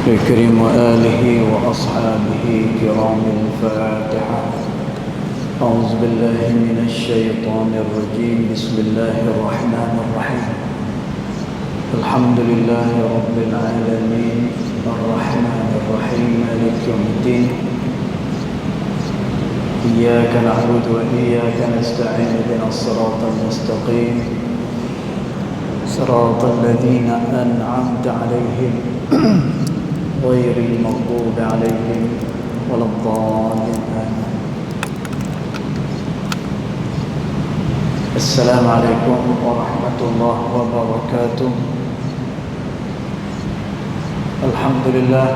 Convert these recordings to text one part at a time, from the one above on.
الكريم وآله وأصحابه كرام الفاتحة. أعوذ بالله من الشيطان الرجيم. بسم الله الرحمن الرحيم. الحمد لله رب العالمين الرحمن الرحيم مالك يوم الدين. إياك نعبد وإياك نستعين اهدنا الصراط المستقيم صراط الذين أنعمت عليهم غير المغضوب عليهم ولا الضالين. السلام عليكم ورحمة الله وبركاته. الحمد لله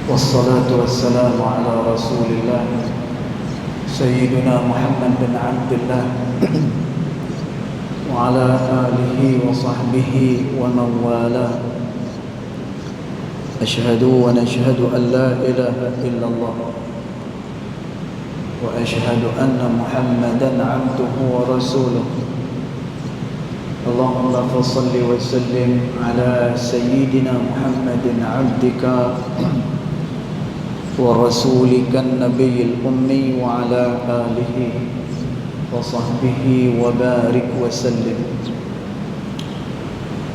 والصلاة والسلام على رسول الله سيدنا محمد بن عبد الله وعلى آله وصحبه ومن والاه. أشهد ونشهد أن لا إله إلا الله وأشهد أن محمدا عبده ورسوله. اللهم صل وسلم على سيدنا محمد عبدك ورسولك النبي الأمي وعلى آله وصحبه وبارك وسلم.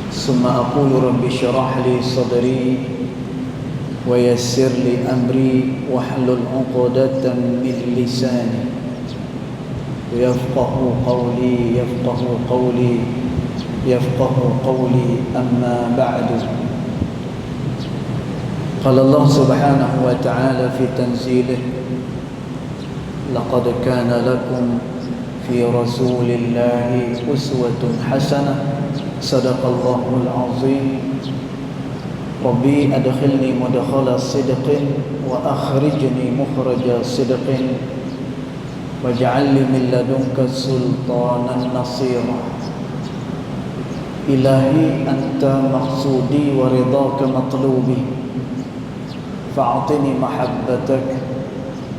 ثم أقول رب اشرح لي صدري ويسر لي أمري واحلل عقدة من لساني يفقه قولي أما بعد. قال الله سبحانه وتعالى في تنزيله: لقد كان لكم في رسول الله أسوة حسنة صدق الله العظيم. ربي أدخلني مدخل صدق وأخرجني مخرج صدق واجعل لي من لدنك سلطانا نصيرا. إلهي أنت مقصودي ورضاك مطلوبي فأعطني محبتك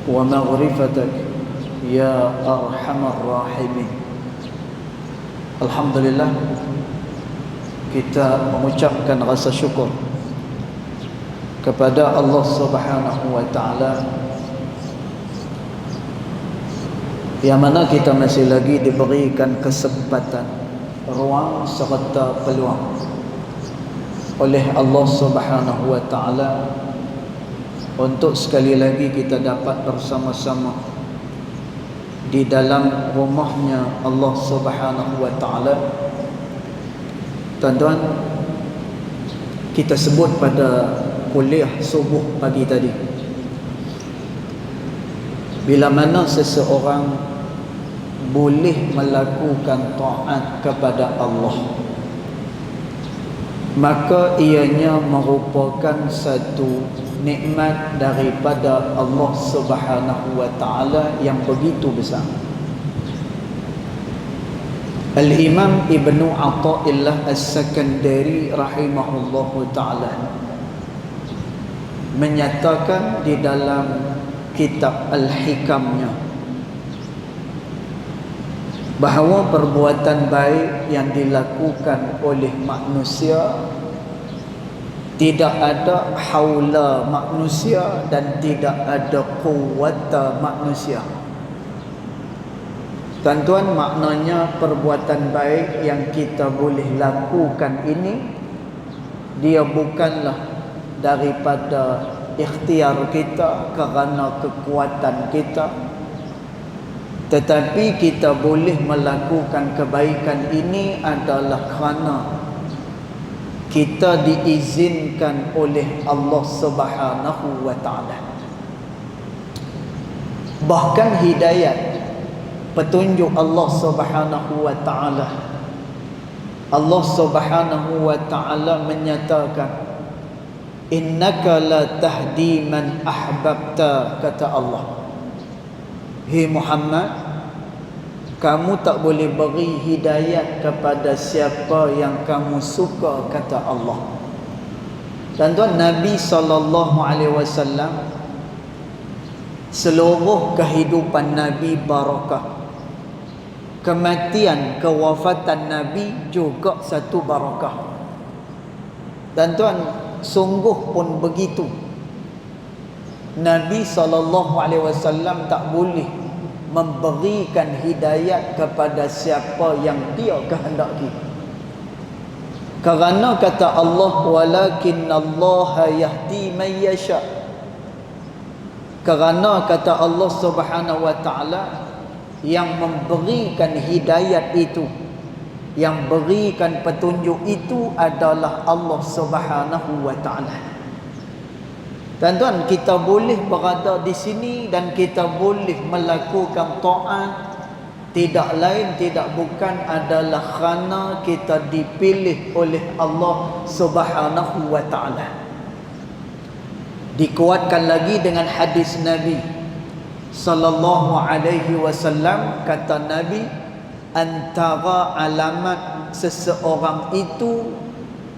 ومغرفتك يا أرحم الراحمين. Alhamdulillah, kita mengucapkan rasa syukur kepada Allah Subhanahu wa taala yang mana kita masih lagi diberikan kesempatan, ruang serta peluang oleh Allah Subhanahu wa taala untuk sekali lagi kita dapat bersama-sama di dalam rumahnya Allah Subhanahu wa taala. Tuan-tuan, kita sebut pada kuliah subuh pagi tadi, bila mana seseorang boleh melakukan taat kepada Allah, maka ianya merupakan satu nikmat daripada Allah Subhanahu wa taala yang begitu besar. Al-Imam Ibnu Athaillah As-Sakandari rahimahullahu taala menyatakan di dalam kitab Al-Hikamnya bahawa perbuatan baik yang dilakukan oleh manusia tidak ada haula manusia dan tidak ada quwwata manusia. Tuan-tuan, maknanya perbuatan baik yang kita boleh lakukan ini, dia bukanlah daripada ikhtiar kita kerana kekuatan kita, tetapi kita boleh melakukan kebaikan ini adalah kerana kita diizinkan oleh Allah Subhanahu wa taala. Bahkan hidayat, petunjuk Allah Subhanahu wa taala, Allah Subhanahu wa taala menyatakan, innaka la tahdi man ahbabta, kata Allah. Hei Muhammad, kamu tak boleh beri hidayat kepada siapa yang kamu suka, kata Allah. Tuan-tuan, Nabi SAW, seluruh kehidupan Nabi barakah. Kematian, kewafatan Nabi juga satu barakah. Dan tuan, sungguh pun begitu. Nabi SAW tak boleh memberikan hidayat kepada siapa yang dia kehendaki. Kerana kata Allah, walakinnallaha yahdi man yasha. Kerana kata Allah Subhanahu wa taala, yang memberikan hidayat itu, yang berikan petunjuk itu adalah Allah Subhanahu wa taala. Tuan-tuan, kita boleh berada di sini dan kita boleh melakukan taat tidak lain tidak bukan adalah kerana kita dipilih oleh Allah Subhanahu wa taala. Dikuatkan lagi dengan hadis Nabi sallallahu alaihi wasallam, kata Nabi, antara alamat seseorang itu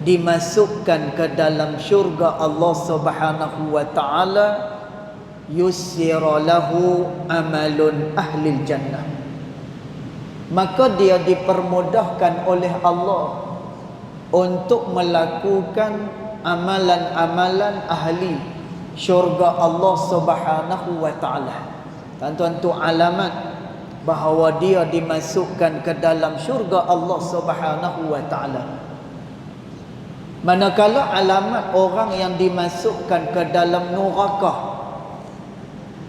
dimasukkan ke dalam syurga Allah Subhanahu wa taala, yussira lahu amalun ahlil jannah. Maka dia dipermudahkan oleh Allah untuk melakukan amalan-amalan ahli syurga Allah Subhanahu wa taala. Tuan-tuan, tu alamat bahawa dia dimasukkan ke dalam syurga Allah Subhanahu wa taala. Manakala alamat orang yang dimasukkan ke dalam neraka,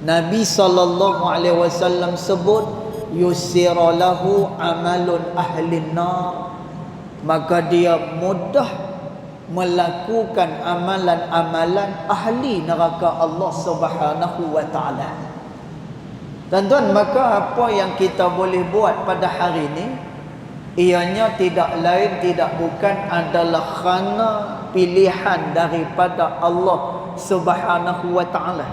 Nabi SAW sebut yusira lahu amalun ahlin nar, maka dia mudah melakukan amalan-amalan ahli neraka Allah Subhanahu wa taala. Tuan-tuan, maka apa yang kita boleh buat pada hari ini, ianya tidak lain tidak bukan adalah kerana pilihan daripada Allah Subhanahu wa taala.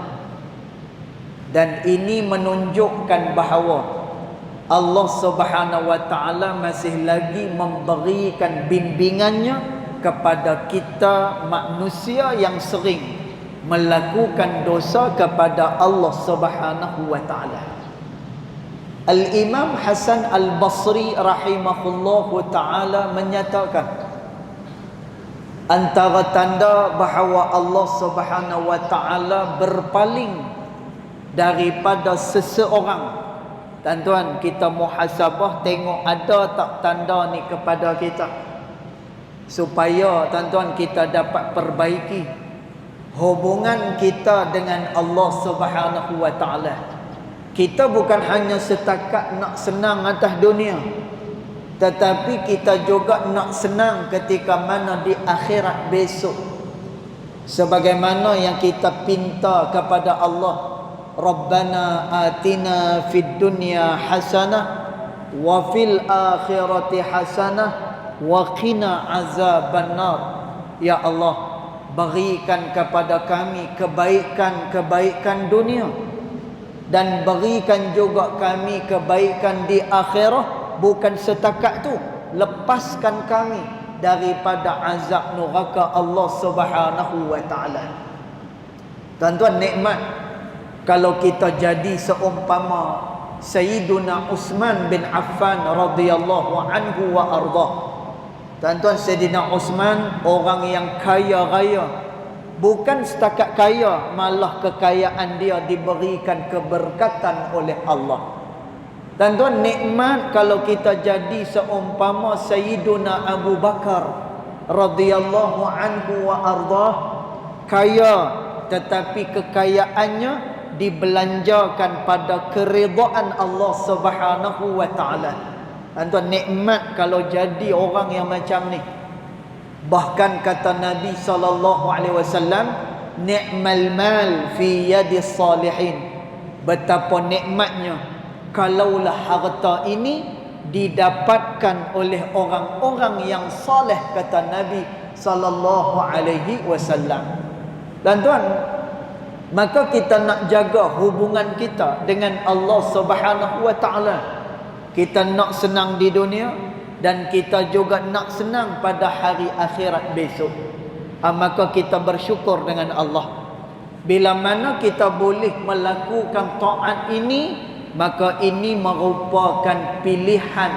Dan ini menunjukkan bahawa Allah Subhanahu wa taala masih lagi memberikan bimbingannya kepada kita manusia yang sering melakukan dosa kepada Allah Subhanahu wa taala. Al-Imam Hasan Al-Basri rahimahullahu ta'ala menyatakan, antara tanda bahawa Allah Subhanahu wa ta'ala berpaling daripada seseorang. Tuan-tuan, kita muhasabah tengok ada tak tanda ni kepada kita, supaya tuan-tuan kita dapat perbaiki hubungan kita dengan Allah Subhanahu wa ta'ala. Kita bukan hanya setakat nak senang atas dunia, tetapi kita juga nak senang ketika mana di akhirat besok. Sebagaimana yang kita pinta kepada Allah, Rabbana atina fid dunya hasanah wa fil akhirati hasanah wa qina azabannar. Ya Allah, berikan kepada kami kebaikan-kebaikan dunia, dan berikan juga kami kebaikan di akhirah. Bukan setakat tu, lepaskan kami daripada azab neraka Allah Subhanahu wa taala. Tuan-tuan, nikmat kalau kita jadi seumpama Sayyiduna Uthman bin Affan radhiyallahu anhu wa ardah. Tuan-tuan, Sayyidina Uthman orang yang kaya raya. Bukan setakat kaya, malah kekayaan dia diberikan keberkatan oleh Allah. Tuan-tuan, nikmat kalau kita jadi seumpama Sayyiduna Abu Bakar radhiyallahu anhu wa ardah. Kaya, tetapi kekayaannya dibelanjakan pada keridaan Allah Subhanahu wa taala. Tuan-tuan, nikmat kalau jadi orang yang macam ni. Bahkan kata Nabi SAW, ni'mal mal fi yadi salihin. Betapa nikmatnya kalaulah harta ini didapatkan oleh orang-orang yang saleh, kata Nabi SAW. Dan tuan, maka kita nak jaga hubungan kita dengan Allah Subhanahu wa taala. Kita nak senang di dunia, dan kita juga nak senang pada hari akhirat besok. Maka kita bersyukur dengan Allah. Bila mana kita boleh melakukan taat ini, maka ini merupakan pilihan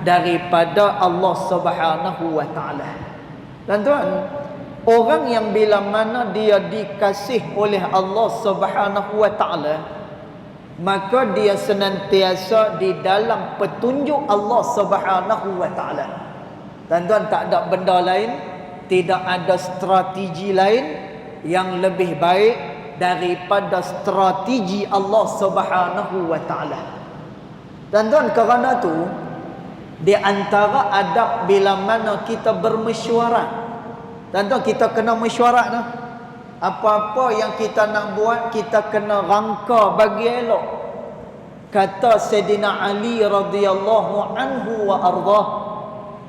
daripada Allah Subhanahu wa taala. Dan tuan, Orang yang bila mana dia dikasih oleh Allah Subhanahu wa taala, maka dia senantiasa di dalam petunjuk Allah Subhanahu wa taala. Tuan-tuan, tak ada benda lain, tidak ada strategi lain yang lebih baik daripada strategi Allah Subhanahu wa taala. Tuan-tuan, kerana tu di antara adab bila mana kita bermesyuarat, tuan-tuan, kita kena mesyuarat dah. Apa-apa yang kita nak buat, kita kena rangka bagi elok. Kata Sayyidina Ali radhiyallahu anhu wa ardah,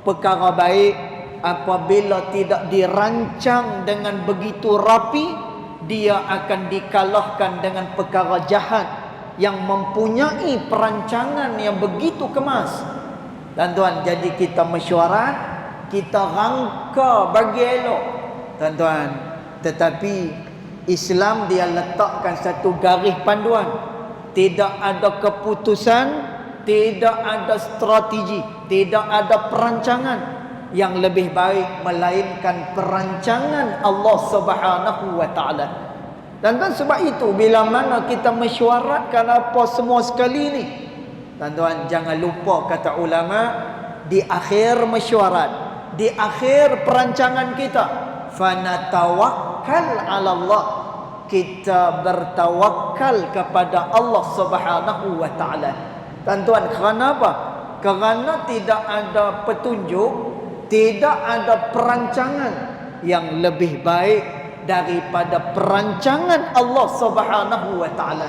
perkara baik apabila tidak dirancang dengan begitu rapi, dia akan dikalahkan dengan perkara jahat yang mempunyai perancangan yang begitu kemas. Tuan-tuan, jadi kita mesyuarat, kita rangka bagi elok, tuan-tuan. Tetapi Islam dia letakkan satu garis panduan. Tidak ada keputusan, tidak ada strategi, tidak ada perancangan yang lebih baik melainkan perancangan Allah Subhanahu wa taala. Tuan-tuan, sebab itu bila mana kita mesyuaratkan apa semua sekali ni, tuan-tuan, jangan lupa kata ulama, di akhir mesyuarat, di akhir perancangan kita, fanatawakkal 'ala Allah, kita bertawakal kepada Allah Subhanahu wa taala. Tuan-tuan, kerana apa? Kerana tidak ada petunjuk, tidak ada perancangan yang lebih baik daripada perancangan Allah Subhanahu wa taala.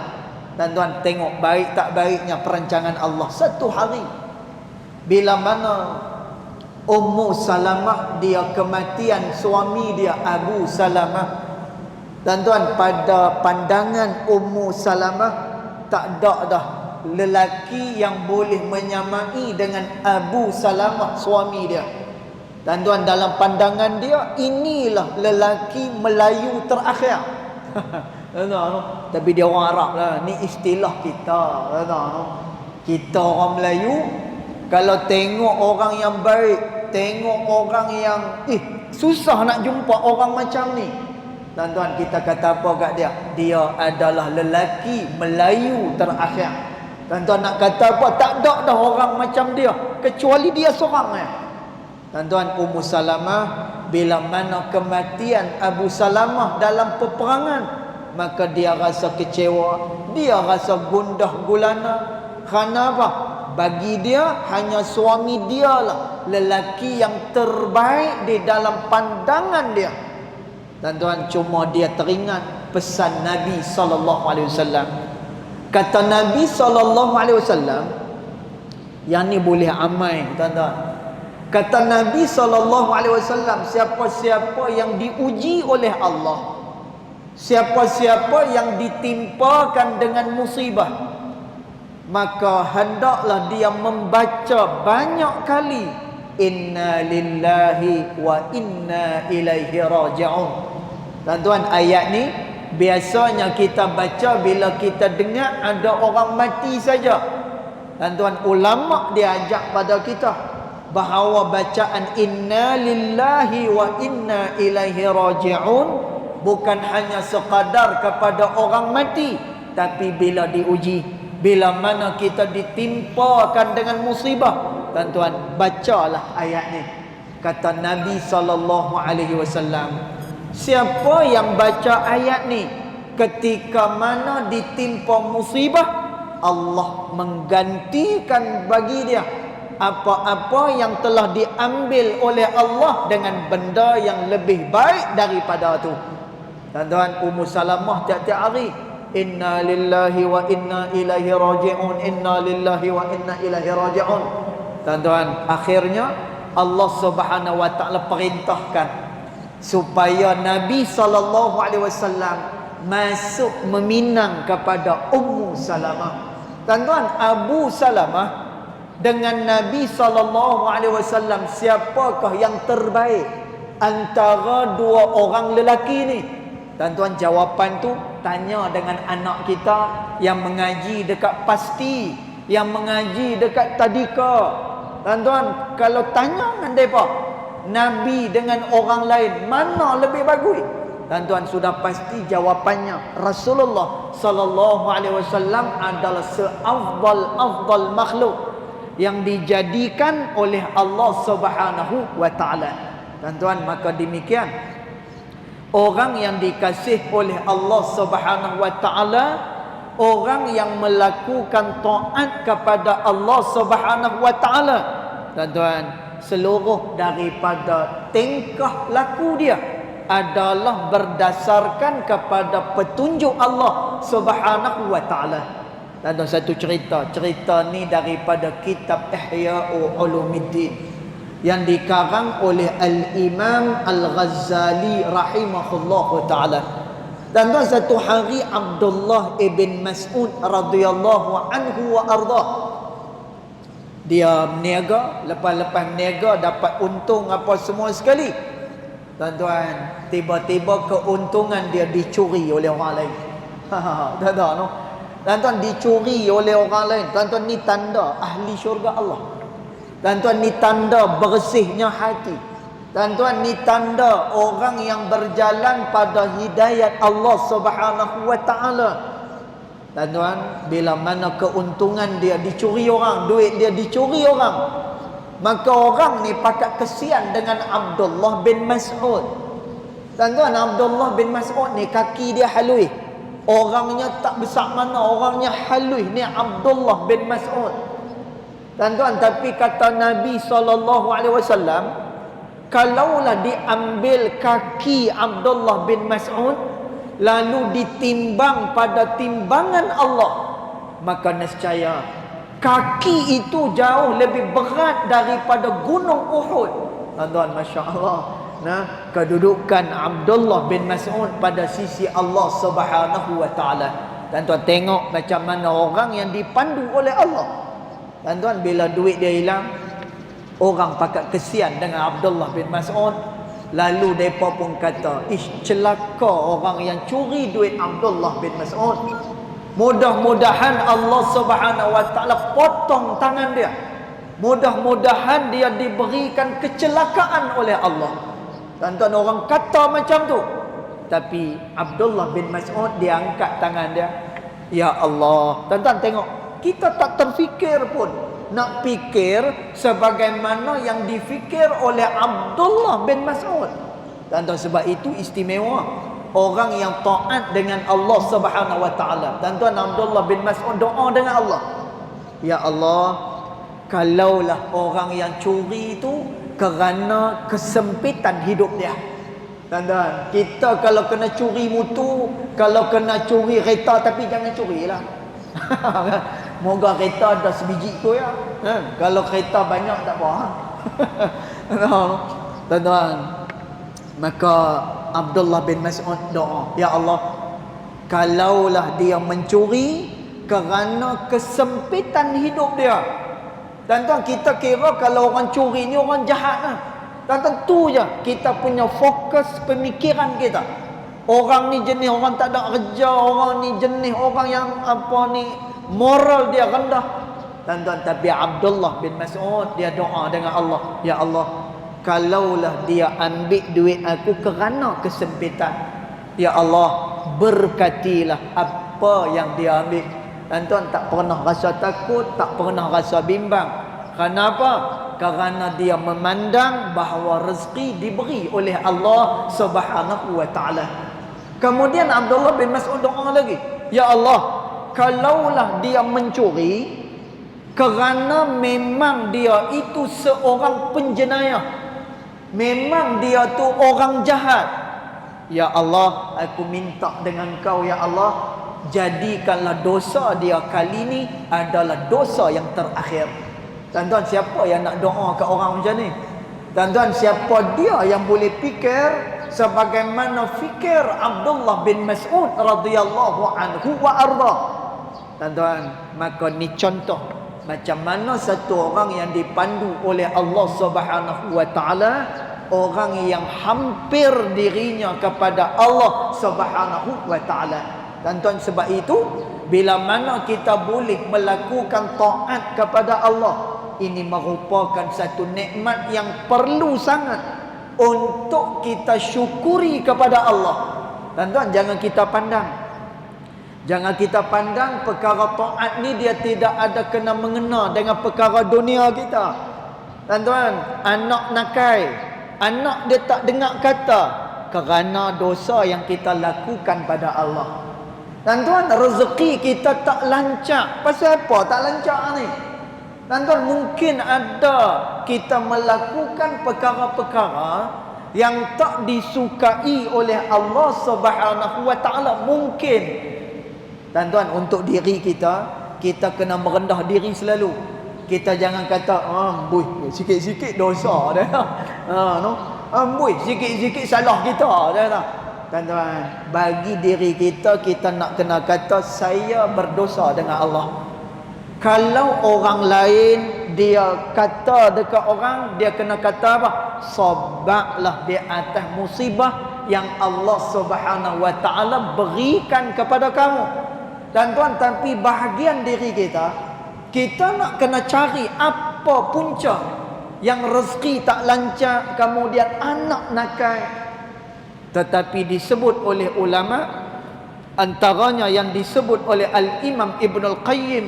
Tuan-tuan, tengok baik tak baiknya perancangan Allah. Satu hari bila mana Ummu Salamah, dia kematian suami dia Abu Salamah. Tuan-tuan, pada pandangan Ummu Salamah, tak ada dah lelaki yang boleh menyamai dengan Abu Salamah suami dia. Tuan-tuan, dalam pandangan dia, inilah lelaki Melayu terakhir. Tapi dia orang Arab lah, ni istilah kita. Kita orang Melayu, kalau tengok orang yang baik, tengok orang yang susah nak jumpa orang macam ni, tuan-tuan, kita kata apa kat dia? Dia adalah lelaki Melayu terakhir. Tuan-tuan, nak kata apa? Tak ada dah orang macam dia, kecuali dia seorang. Tuan-tuan, Ummu Salamah, bila mana kematian Abu Salamah dalam peperangan, maka dia rasa kecewa, dia rasa gundah gulana. Kerana apa? Bagi dia, hanya suami dia lah lelaki yang terbaik di dalam pandangan dia. Tuan-tuan, cuma dia teringat pesan Nabi SAW. Kata Nabi SAW, yang ni boleh amai, tuan-tuan. Kata Nabi SAW, siapa-siapa yang diuji oleh Allah, siapa-siapa yang ditimpakan dengan musibah, maka hendaklah dia membaca banyak kali inna lillahi wa inna ilaihi raji'un. Tuan-tuan, ayat ni biasanya kita baca bila kita dengar ada orang mati saja. Tuan-tuan, ulama dia ajak pada kita bahawa bacaan inna lillahi wa inna ilaihi raji'un bukan hanya sekadar kepada orang mati, tapi bila diuji, bila mana kita ditimpakan dengan musibah, tuan-tuan, bacalah ayat ni. Kata Nabi SAW, siapa yang baca ayat ni ketika mana ditimpa musibah, Allah menggantikan bagi dia apa-apa yang telah diambil oleh Allah dengan benda yang lebih baik daripada tu. Tuan-tuan, Ummu Salamah tiap-tiap hari inna lillahi wa inna ilaihi raji'un, inna lillahi wa inna ilaihi raji'un. Tuan-tuan, akhirnya Allah Subhanahu wa taala perintahkan supaya Nabi SAW masuk meminang kepada Ummu Salamah. Tuan-tuan, Abu Salamah dengan Nabi SAW, siapakah yang terbaik antara dua orang lelaki ni? Tuan-tuan, jawapan tu tanya dengan anak kita yang mengaji dekat Pasti, yang mengaji dekat Tadika. Tuan-tuan, kalau tanya dengan mereka, Nabi dengan orang lain, mana lebih bagus? Tuan-tuan, sudah pasti jawapannya Rasulullah sallallahu alaihi wasallam adalah seafdal makhluk yang dijadikan oleh Allah Subhanahu wa taala. Tuan-tuan, maka demikian orang yang dikasih oleh Allah Subhanahu wa taala, orang yang melakukan taat kepada Allah Subhanahu wa taala, tuan-tuan, seluruh daripada tingkah laku dia adalah berdasarkan kepada petunjuk Allah Subhanahu wa taala. Ada satu cerita ni daripada kitab Ihya'u Ulumuddin yang dikarang oleh Al-Imam Al-Ghazali rahimahullahu taala. Dan satu hari Abdullah ibn Mas'ud radhiyallahu anhu wa ardah, dia berniaga, lepas berniaga dapat untung apa semua sekali. Tuan-tuan, tiba-tiba keuntungan dia dicuri oleh orang lain. Tuan-tuan, no? Tuan-tuan, dicuri oleh orang lain. Tuan-tuan, ni tanda ahli syurga Allah. Tuan-tuan, ni tanda bersihnya hati. Tuan-tuan, ni tanda orang yang berjalan pada hidayat Allah Subhanahu wa taala. Tuan-tuan, bila mana keuntungan dia dicuri orang, duit dia dicuri orang, maka orang ni pakat kesian dengan Abdullah bin Mas'ud. Tuan-tuan, Abdullah bin Mas'ud ni kaki dia halus. Orangnya tak besar mana, orangnya halus ni Abdullah bin Mas'ud. Tuan-tuan, tapi kata Nabi SAW, kalaulah diambil kaki Abdullah bin Mas'ud lalu ditimbang pada timbangan Allah, maka nescaya kaki itu jauh lebih berat daripada gunung Uhud. Tuan-tuan, Masya Allah, nah, kedudukan Abdullah bin Mas'ud pada sisi Allah Subhanahu wa taala. Tuan-tuan, tengok macam mana orang yang dipandu oleh Allah. Tuan-tuan, bila duit dia hilang, orang pakat kesian dengan Abdullah bin Mas'ud. Lalu mereka pun kata, celaka orang yang curi duit Abdullah bin Mas'ud. Mudah-mudahan Allah Subhanahu wa taala potong tangan dia. Mudah-mudahan dia diberikan kecelakaan oleh Allah. Tuan-tuan, orang kata macam tu. Tapi Abdullah bin Mas'ud dia angkat tangan dia. Ya Allah. Tuan-tuan tengok, kita tak terfikir pun nak fikir sebagaimana yang difikir oleh Abdullah bin Mas'ud. Tuan-tuan, sebab itu istimewa orang yang taat dengan Allah Subhanahu wa taala. Tuan-tuan, Abdullah bin Mas'ud doa dengan Allah. Ya Allah, kalaulah orang yang curi itu kerana kesempitan hidup dia. Tuan-tuan, kita kalau kena curi mutu, kalau kena curi kereta, tapi jangan curilah. Moga kereta ada sebiji tu ya. Kalau kereta banyak tak apa. Tuan-tuan, maka Abdullah bin Mas'ud doa, ya Allah, kalaulah dia mencuri kerana kesempitan hidup dia. Tuan-tuan, kita kira kalau orang curi ni orang jahat lah. Tuan-tuan, tu je kita punya fokus pemikiran kita. Orang ni jenis orang tak ada kerja, orang ni jenis orang yang apa ni, moral dia rendah. Tuan-tuan, tapi Abdullah bin Mas'ud dia doa dengan Allah, ya Allah, kalaulah dia ambil duit aku kerana kesempitan, ya Allah, berkatilah apa yang dia ambil. Tuan-tuan, tak pernah rasa takut, tak pernah rasa bimbang. Kenapa? Kerana dia memandang bahawa rezeki diberi oleh Allah Subhanahu wa taala. Kemudian Abdullah bin Mas'ud doa lagi, ya Allah, kalaulah dia mencuri kerana memang dia itu seorang penjenayah, memang dia tu orang jahat, ya Allah, aku minta dengan kau ya Allah, jadikanlah dosa dia kali ni adalah dosa yang terakhir. Tuan-tuan, siapa yang nak doa ke orang macam ni? Tuan-tuan, siapa dia yang boleh fikir sebagaimana fikir Abdullah bin Mas'ud radhiyallahu anhu wa arda? Tuan-tuan, maka ni contoh macam mana satu orang yang dipandu oleh Allah Subhanahu wa taala, orang yang hampir dirinya kepada Allah Subhanahu wa taala. Tuan-tuan, sebab itu bila mana kita boleh melakukan taat kepada Allah, ini merupakan satu nikmat yang perlu sangat untuk kita syukuri kepada Allah. Tuan-tuan, jangan kita pandang. Jangan kita pandang perkara taat ni dia tidak ada kena mengena dengan perkara dunia kita. Tuan-tuan, anak nakal, anak dia tak dengar kata kerana dosa yang kita lakukan pada Allah. Tuan-tuan, rezeki kita tak lancar. Pasal apa tak lancar ni? Tuan-tuan, mungkin ada kita melakukan perkara-perkara yang tak disukai oleh Allah Subhanahu wa taala. Mungkin tuan-tuan, untuk diri kita, kita kena merendah diri selalu. Kita jangan kata, amboi, sikit-sikit dosa dah. No. Amboi, sikit-sikit salah kita dah. Tuan-tuan, bagi diri kita, kita nak kena kata, saya berdosa dengan Allah. Kalau orang lain dia kata dekat orang, dia kena kata apa? Sabarlah di atas musibah yang Allah Subhanahu wa taala berikan kepada kamu. Tuan-tuan, tapi bahagian diri kita, kita nak kena cari apa punca yang rezeki tak lancar, kemudian anak nakal. Tetapi disebut oleh ulama, antaranya yang disebut oleh Al-Imam Ibn Al-Qayyim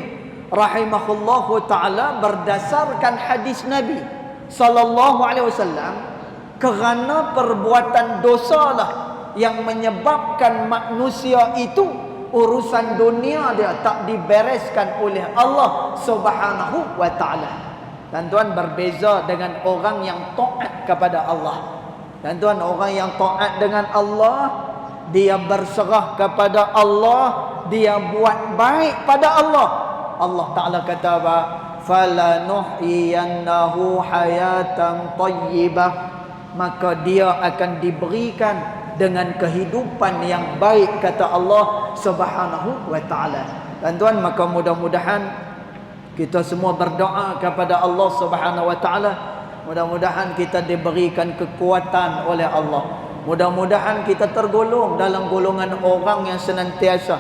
rahimahullahu ta'ala, berdasarkan hadis Nabi sallallahu alaihi wasallam, kerana perbuatan dosalah yang menyebabkan manusia itu urusan dunia dia tak dibereskan oleh Allah Subhanahu wa taala. Tuan-tuan, berbeza dengan orang yang taat kepada Allah. Tuan-tuan, orang yang taat dengan Allah, dia berserah kepada Allah, dia buat baik pada Allah. Allah Taala kata apa? Falanuhyiyannahu hayatan thayyibah, maka dia akan diberikan dengan kehidupan yang baik, kata Allah Subhanahu wa taala. Tuan-tuan, maka mudah-mudahan kita semua berdoa kepada Allah Subhanahu wa taala, mudah-mudahan kita diberikan kekuatan oleh Allah. Mudah-mudahan kita tergolong dalam golongan orang yang senantiasa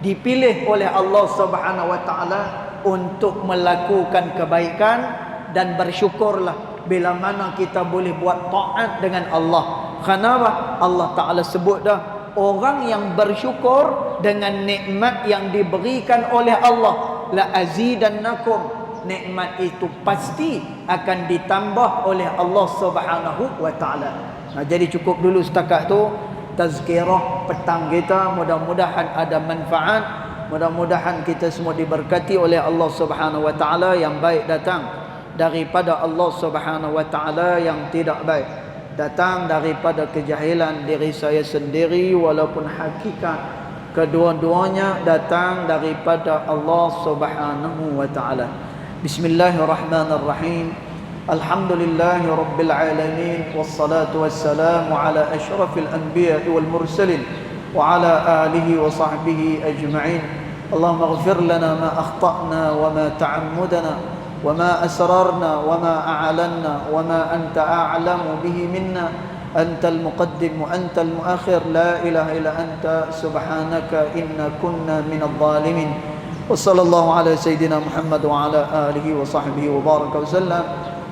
dipilih oleh Allah Subhanahu wa taala untuk melakukan kebaikan, dan bersyukurlah bila mana kita boleh buat taat dengan Allah. Kenapa? Allah Ta'ala sebut dah, orang yang bersyukur dengan nikmat yang diberikan oleh Allah, la azidannakum, nikmat itu pasti akan ditambah oleh Allah Subhanahu wa taala. Jadi cukup dulu setakat tu tazkirah petang kita. Mudah-mudahan ada manfaat, mudah-mudahan kita semua diberkati oleh Allah Subhanahu wa taala. Yang baik datang daripada Allah Subhanahu wa taala, yang tidak baik datang daripada kejahilan diri saya sendiri, walaupun hakikat kedua-duanya datang daripada Allah Subhanahu wa taala. Bismillahirrahmanirrahim. Alhamdulillahi rabbil alamin, wassalatu wassalamu ala asyrafil anbiya'i wal mursalin wa ala alihi wa sahbihi ajma'in. Allahumma ighfir lana ma akhta'na wa ma ta'ammudana وما أسررنا وما أعلنا وما أنت أعلم به منا. أنت المقدم وأنت المؤخر، لا إله إلا أنت سبحانك إنا كنا من الظالمين. وصلى الله على سيدنا محمد وعلى آله وصحبه وبارك وسلم،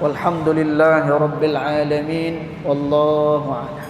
والحمد لله رب العالمين، والله أعلم.